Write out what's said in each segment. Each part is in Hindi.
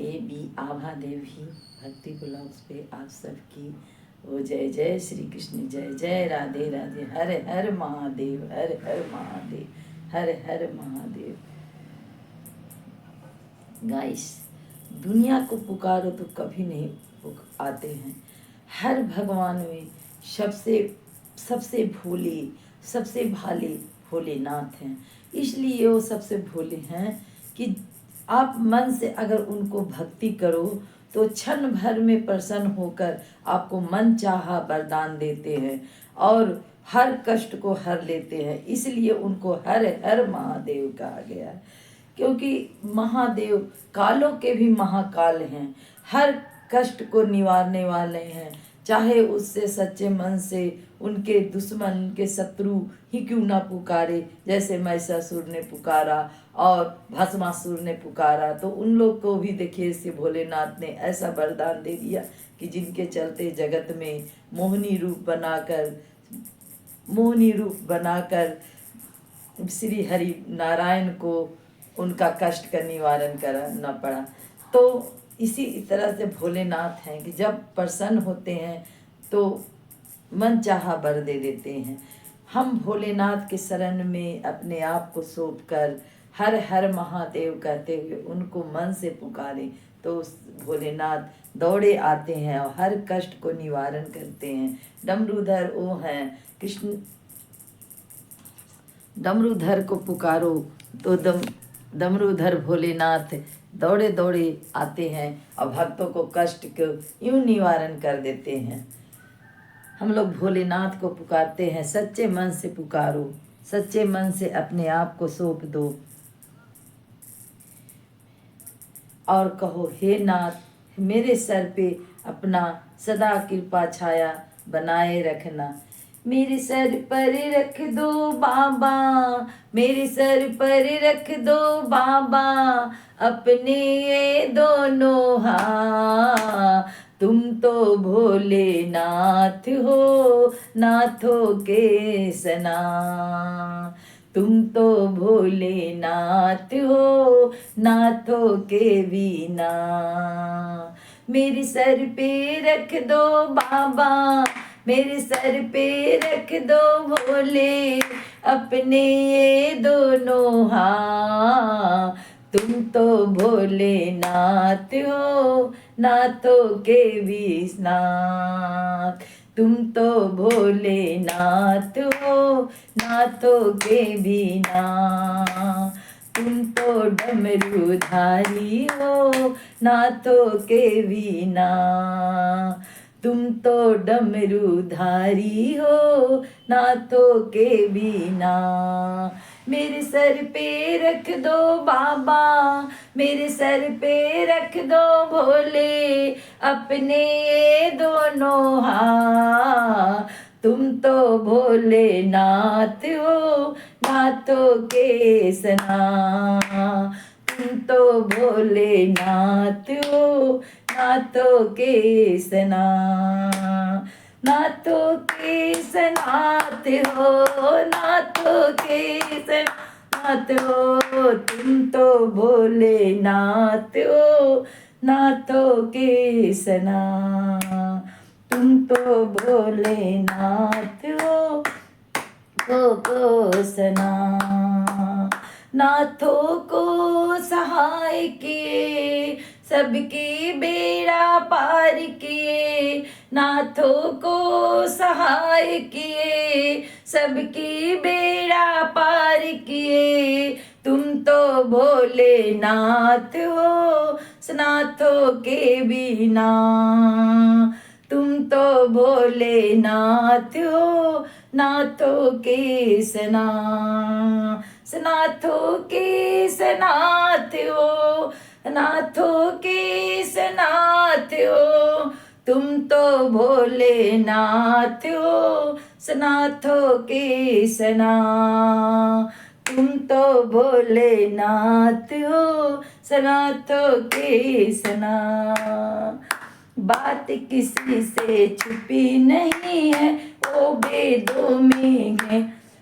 ए बी आभा देवी भक्ति ब्लॉग्स पे आप सबकी वो जय जय श्री कृष्ण, जय जय राधे राधे, हर हर महादेव, हर हर महादेव, हर हर महादेव। गाइस, दुनिया को पुकारो तो कभी नहीं आते हैं। हर भगवान में सबसे सबसे भोले, सबसे भाले भोलेनाथ हैं। इसलिए वो सबसे भोले हैं कि आप मन से अगर उनको भक्ति करो तो क्षण भर में प्रसन्न होकर आपको मन चाहा वरदान देते हैं और हर कष्ट को हर लेते हैं। इसलिए उनको हर हर महादेव कहा गया है, क्योंकि महादेव कालों के भी महाकाल हैं, हर कष्ट को निवारने वाले हैं। चाहे उससे सच्चे मन से उनके दुश्मन, उनके शत्रु ही क्यों ना पुकारे, जैसे महिषासुर ने पुकारा और भस्मासुर ने पुकारा, तो उन लोग को भी देखिए से भोलेनाथ ने ऐसा वरदान दे दिया कि जिनके चलते जगत में मोहिनी रूप बनाकर श्री हरि नारायण को उनका कष्ट का निवारण करना पड़ा। तो इसी तरह से भोलेनाथ हैं कि जब प्रसन्न होते हैं तो मन चाहा वर दे देते हैं। हम भोलेनाथ के शरण में अपने आप को सौंप कर हर हर महादेव कहते हुए उनको मन से पुकारें तो उस भोलेनाथ दौड़े आते हैं और हर कष्ट को निवारण करते हैं। डमरूधर वो हैं कृष्ण, डमरूधर को पुकारो तो डमरूधर भोलेनाथ दौड़े दौड़े आते हैं और भक्तों को कष्ट को यूं निवारण कर देते हैं। हम लोग भोलेनाथ को पुकारते हैं, सच्चे मन से पुकारो, सच्चे मन से अपने आप को सौंप दो और कहो, हे नाथ मेरे सर पे अपना सदा कृपा छाया बनाए रखना। मेरे सर पर रख दो बाबा, मेरे सर पर रख दो बाबा अपने ये दोनों हाथ। तुम तो भोलेनाथ हो, नाथों के सना। तुम तो भोलेनाथ हो, नाथों के बिना। मेरे सर पे रख दो बाबा, मेरे सर पे रख दो भोले अपने ये दोनों हाथ। तुम तो भोलेनाथ हो, नाथों के भी नाथ। तुम तो भोलेनाथ हो, नाथों के भी नाथ। तुम तो डमरूधारी हो, नाथों के भी नाथ। तुम तो डमरूधारी हो, नाथों के बिना। मेरे सर पे रख दो बाबा, मेरे सर पे रख दो भोले अपने ये दोनों हाथ। तुम तो भोलेनाथ हो, नाथों के सना। तुम तो भोलेनाथ हो, नाथों के सना। नाथों के सनाथ हो, नाथों के सनाथ हो। तुम तो भोलेनाथ हो, नाथों के सना। तुम तो भोलेनाथ हो, को सना। नाथों को सहाय किए, सबकी बेड़ा पार किए। नाथों को सहाय किए, सबकी बेड़ा पार किए। तुम तो भोलेनाथ हो, नाथों के बिना। तुम तो भोलेनाथ हो, नाथों के सना। नाथों के सनाथ हो, नाथों के सनाथ हो। तुम तो भोलेनाथ हो, नाथों के सना। तुम तो भोलेनाथ हो, नाथों के सना। बात किसी से छुपी नहीं है, वो वेदों में है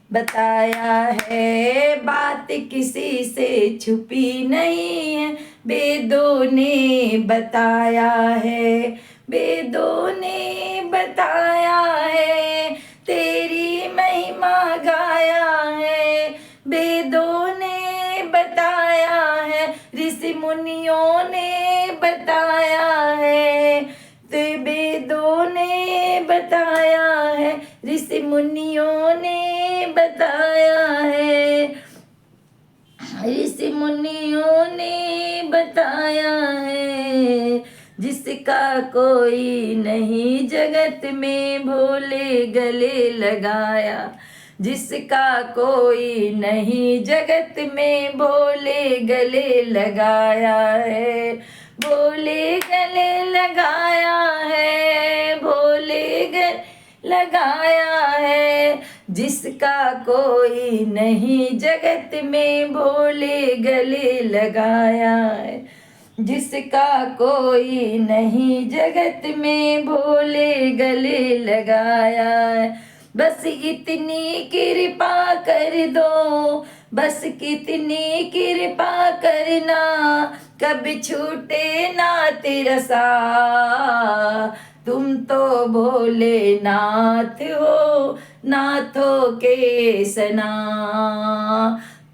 बताया है। बात किसी से छुपी नहीं है, वेदों ने बताया है, वेदों ने बताया है, तेरी महिमा गाया है। वेदों ने बताया है, ऋषि मुनियों ने बताया है, ते वेदों ने बताया है, ऋषि मुनियों ने बताया है, ऋषि मुनियों ने बताया है। जिसका कोई नहीं जगत में भोले गले लगाया, जिसका कोई नहीं जगत में भोले गले लगाया है, भोले गले लगाया है, भोले गले लगाया है। जिसका कोई नहीं जगत में भोले गले लगाया है, जिसका कोई नहीं जगत में भोले गले लगाया है। बस इतनी कृपा कर दो, बस कितनी कृपा करना, कभी छूटे ना तेरा साथ। तुम तो भोलेनाथ हो, नाथों के सना,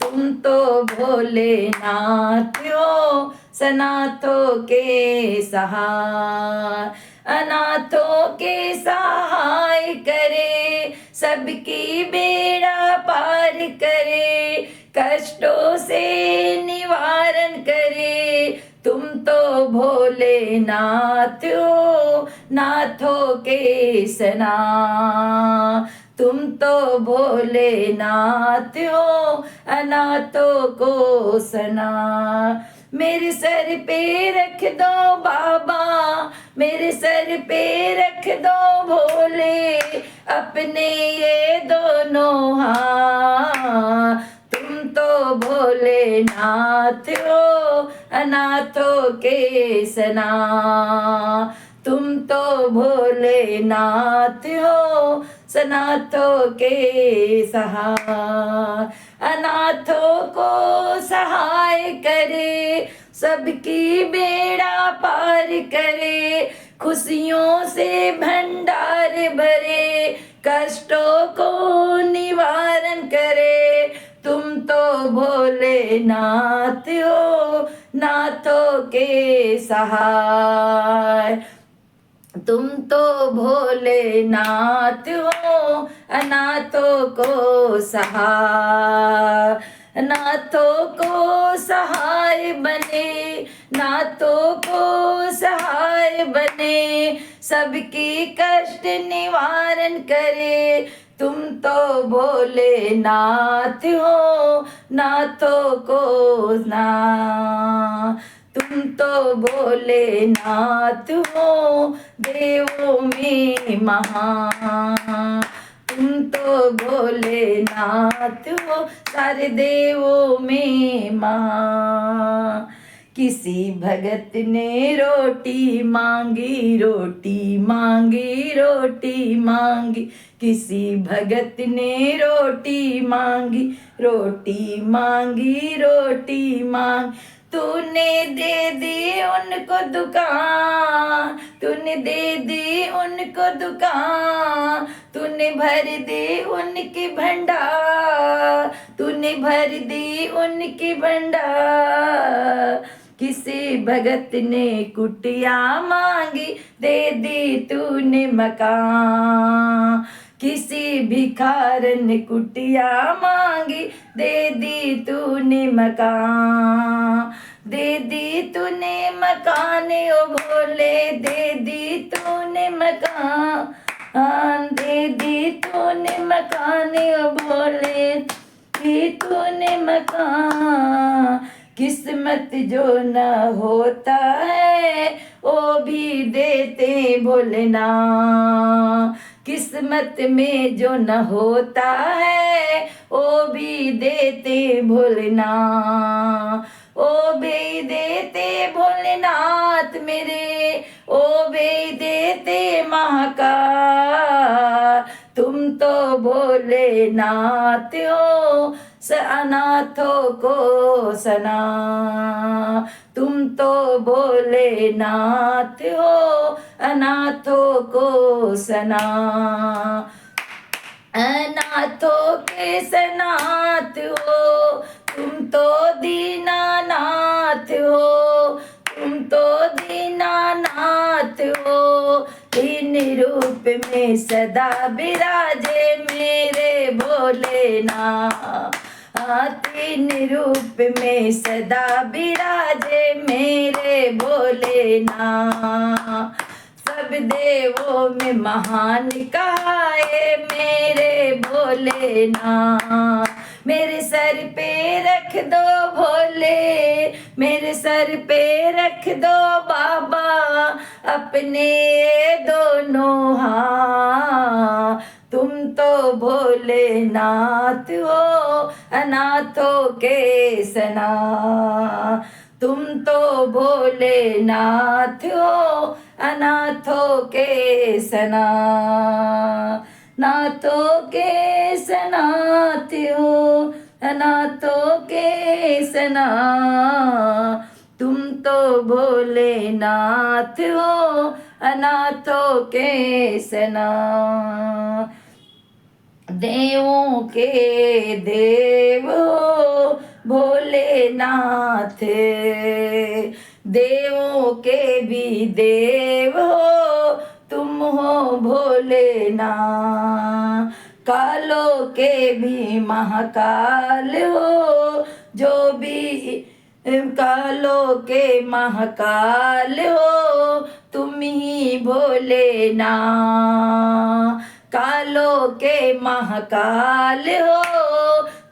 तुम तो भोलेनाथ हो, सनाथों के सहाय। अनाथों के सहाय करे, सबकी बेड़ा पार करे, कष्टों से निवारण करे। तुम तो भोलेनाथ हो, नाथों के सना, तुम तो भोलेनाथ हो, अनाथों को सना। मेरे सर पे रख दो बाबा, मेरे सर पे रख दो भोले, अपने ये दोनों हाथ। तुम तो भोलेनाथ हो, अनाथों के सना, तुम तो भोलेनाथ हो, सनाथों के सहाय। अनाथों को सहाय करे, सबकी बेड़ा पार करे, खुशियों से भंडार भरे, कष्टों को निवारण करे। तुम तो भोलेनाथ हो, नाथों के सहाय। तुम तो भोलेनाथ हो, अनाथों को सहाय। नाथों को सहाय बने, नाथों को सहाय बने, सबकी कष्ट निवारण करे। तुम तो भोलेनाथ हो, नाथों को ना, तुम तो भोलेनाथ हो, देवों में महान। तुम तो भोलेनाथ हो, सारे देवों में महान। किसी भगत ने रोटी मांगी, रोटी मांगी, रोटी मांगी, किसी भगत ने रोटी मांगी, रोटी मांगी, रोटी मांग। तूने दे दी उनको दुकान, तूने दे दी उनको दुकान, तूने भर दी उनकी भंडार, तूने भर दी उनकी भंडार। किसी भगत ने कुटिया मांगी, दे दी तूने मकान। किसी भिखारन ने कुटिया मांगी, दे दी तूने मकान, दे दी तूने मकान ओ भोले, दे दी तूने मकान, दे दी तूने मकान ओ भोले, दी तूने मकान। किस्मत जो न होता है, वो भी देते भोलेनाथ। किस्मत में जो न होता है, वो भी देते भोलेनाथ, ओ भी देते भोलेनाथ मेरे, ओ भी देते महाकाल। तुम तो भोलेनाथ हो, अनाथों को सना, तुम तो भोलेनाथ हो, अनाथों को सना, अनाथों के सनाथ हो, तुम तो दीनानाथ हो, तुम तो दीनानाथ हो। तीन रूप में सदा विराजे मेरे भोलेनाथ, तीन रूप में सदा विराजे मेरे भोलेनाथ। सब देवों में महान कहाए मेरे भोलेनाथ। मेरे सर पे रख दो भोले, मेरे सर पे रख दो बाबा अपने दोनों हाथ। तुम तो भोलेनाथ हो, अनाथों के सना, तुम तो भोलेनाथ हो, अनाथों के सना, नाथों के सनाथ हो, अनाथों के सना। तुम तो भोलेनाथ हो, अनाथों के सना। देवों के देव हो भोलेनाथ, देवों के भी देव हो तुम हो भोलेनाथ। कालों के भी महाकाल हो, जो भी कालों के महाकाल हो तुम ही भोलेनाथ। कालों के महाकाल हो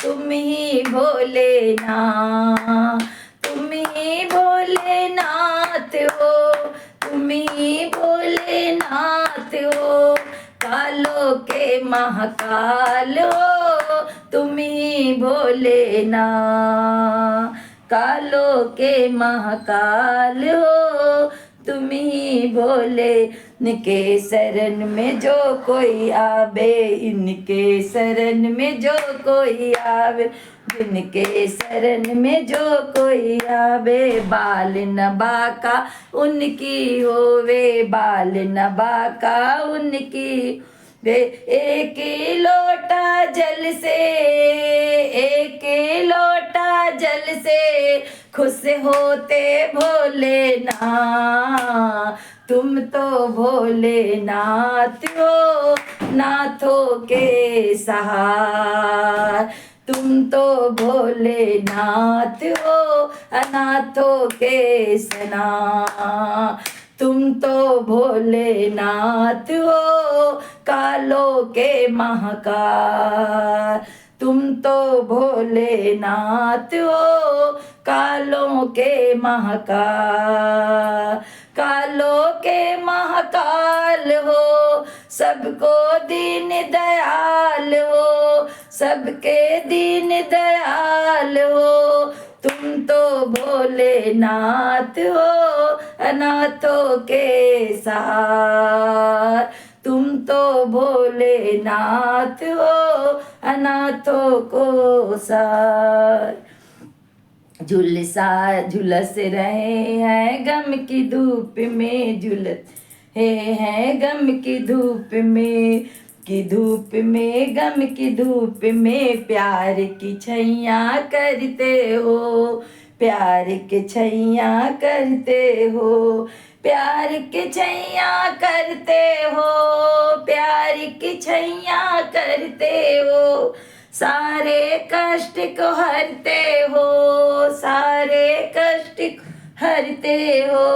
तुम ही भोलेनाथ, तुम ही भोलेनाथ हो, तुम ही भोलेनाथ हो। कालों के महाकाल हो तुम ही भोलेनाथ, कालों के महाकाल हो तुम ही भोले। इनके शरण में जो कोई आवे, इनके शरण में जो कोई आवे, इनके शरण में जो कोई आवे, बाल न बाका उनकी होवे, बाल न बाका उनकी वे। एक लोटा जल से, एक लोटा जल से खुश होते भोलेनाथ। तुम तो भोलेनाथ हो, नाथों के सहार। तुम तो भोलेनाथ हो, अनाथों के सना। तुम तो भोलेनाथ हो, कालों के महाकाल। तुम तो भोलेनाथ हो, कालों के महाकाल। कालों के महाकाल हो, सबको दीन दयाल हो, सबके दीन दयाल हो। तुम तो भोलेनाथ हो, अनाथों के सहार। तुम तो भोलेनाथ हो, अनाथों को सार। झुलस रहे हैं गम की धूप में, झुलस हैं गम की धूप में, की धूप में, गम की धूप में। प्यार की छैया करते हो, प्यार के छैया करते हो, प्यार के छैया करते हो, प्यार की छैया करते हो। सारे कष्ट को हरते हो, सारे कष्ट को हरते हो।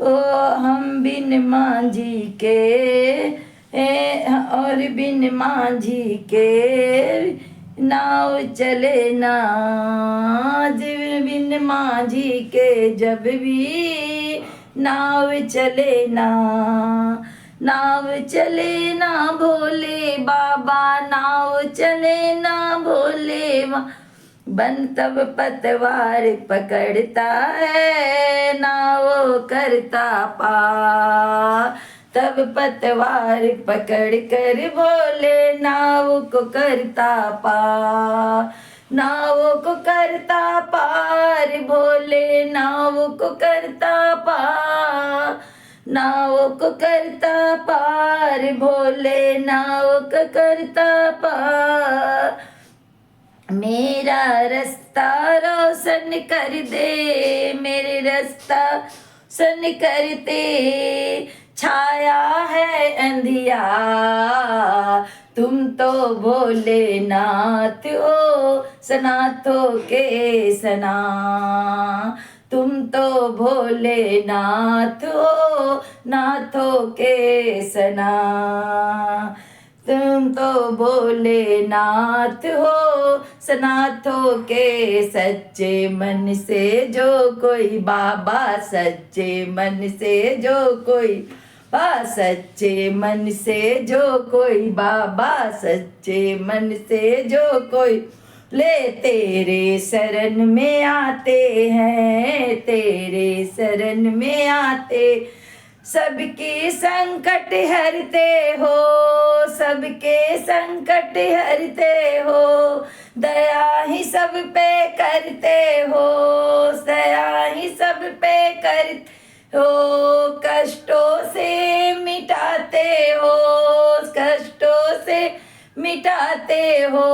ओ हम बिन मांझी के और बिन मांझी के नाव चले ना, बिन मांझी के जब भी नाव चले ना। नाव चले ना भोले बाबा, नाव चले ना भोले बन तब पतवार पकड़ता है, नाव करता पार। तब पतवार पकड़ कर भोले नाव को करता पार। नावों को करता पार भोले, नावों को करता पार, नावों को करता पार भोले, नावों को करता पार। मेरा रास्ता रोशन कर दे, मेरे रास्ता रोशन कर दे। छाया है अंधिया, तुम तो भोलेनाथ हो, सनाथों के सना। तुम तो भोलेनाथ हो, नाथों के सना। तुम तो भोलेनाथ हो, सनाथों के सच्चे मन से जो कोई बाबा, सच्चे मन से जो कोई सच्चे मन से जो कोई बाबा, सच्चे मन से जो कोई ले तेरे शरण में आते हैं, तेरे शरण में आते। सबके संकट हरते हो, सबके संकट हरते हो। दया ही सब पे करते हो, दया ही सब पे करते हो। कष्टों से मिटाते हो, कष्टों से मिटाते हो।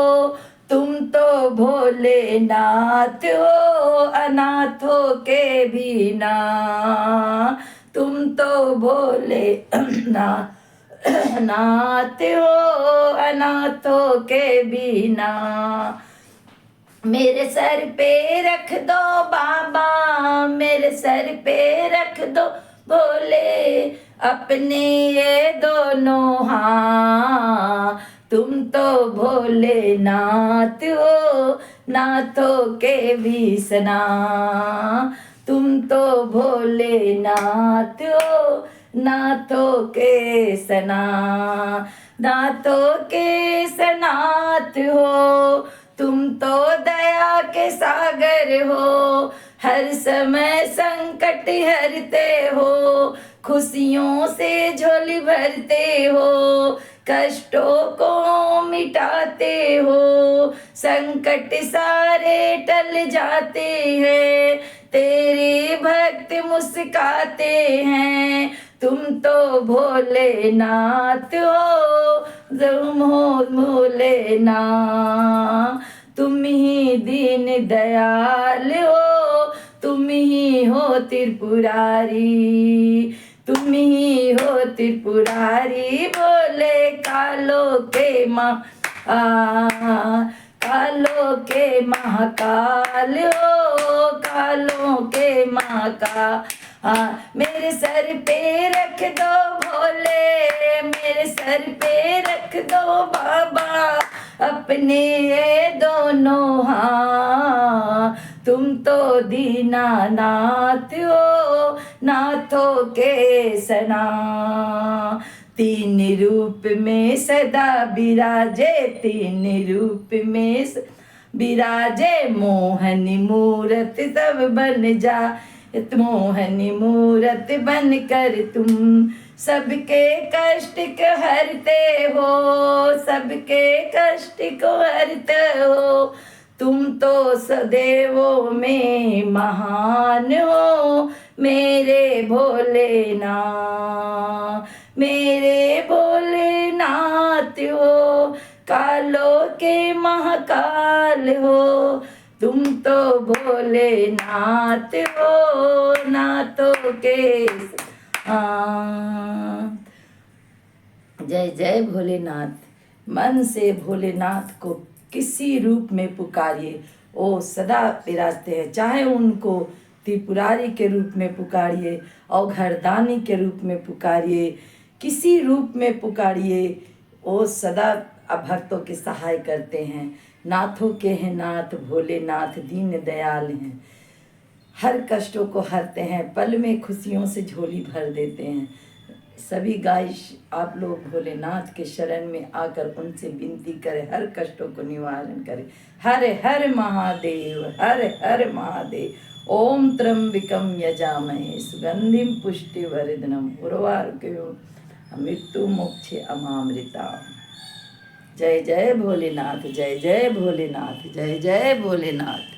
तुम तो भोलेनाथ हो, अनाथों के भी ना। तुम तो भोले नाथ हो, अनाथों के बिना। मेरे सर पे रख दो बाबा, मेरे सर पे रख दो भोले, अपने ये दोनों हाथ। तुम तो भोलेनाथ हो, नाथों के भी सना। तुम तो भोलेनाथ हो, नाथों के सना। नाथों के सनाथ हो, तुम तो दया के सागर हो। हर समय संकट हरते हो, खुशियों से झोली भरते हो। कष्टों को मिटाते हो, संकट सारे टल जाते हैं। तेरे भक्त मुस्काते हैं, तुम तो भोलेनाथ हो, तुम हो भोलेनाथ। तुम ही दीन दयाल हो, तुम ही हो त्रिपुरारी, तुम ही हो त्रिपुरारी। बोले कालों के माँ कालों के महाकाल हो, कालों के महाकाल। मेरे सर पे रख दो भोले, मेरे सर पे रख दो बाबा, अपने ये दोनों हाथ। तुम तो दीनानाथ हो, नाथों के सना। तीन रूप में सदा विराजे, तीन रूप में विराजे। मोहनी मूरत सब बन जा, मोहनी मूरत बन कर तुम सबके कष्ट को हरते हो, सबके कष्ट को हरते हो। तुम तो सदैवों में महान हो, मेरे भोलेनाथ, मेरे भोलेनाथ हो। कालों के महाकाल हो, तुम तो भोलेनाथ हो, नाथों के जय जय भोलेनाथ। मन से भोलेनाथ को किसी रूप में पुकारिए, वो सदा विराजते हैं। चाहे उनको त्रिपुरारी के रूप में पुकारिए और घरदानी के रूप में पुकारिए, किसी रूप में पुकारिए, वो सदा भक्तों की सहाय करते हैं। नाथों के हैं नाथ, भोलेनाथ दीन दयाल हैं, हर कष्टों को हरते हैं, पल में खुशियों से झोली भर देते हैं। सभी गाइस आप लोग भोलेनाथ के शरण में आकर उनसे विनती करें, हर कष्टों को निवारण करें। हर हर महादेव, हर हर महादेव। ओम त्र्यंबकं यजामहे सुगंधिं पुष्टिवर्धनम् उर्वारुकमिव मृत्युर्मुक्षीयमामृताम्। जय जय भोलेनाथ, जय जय भोलेनाथ, जय जय भोलेनाथ।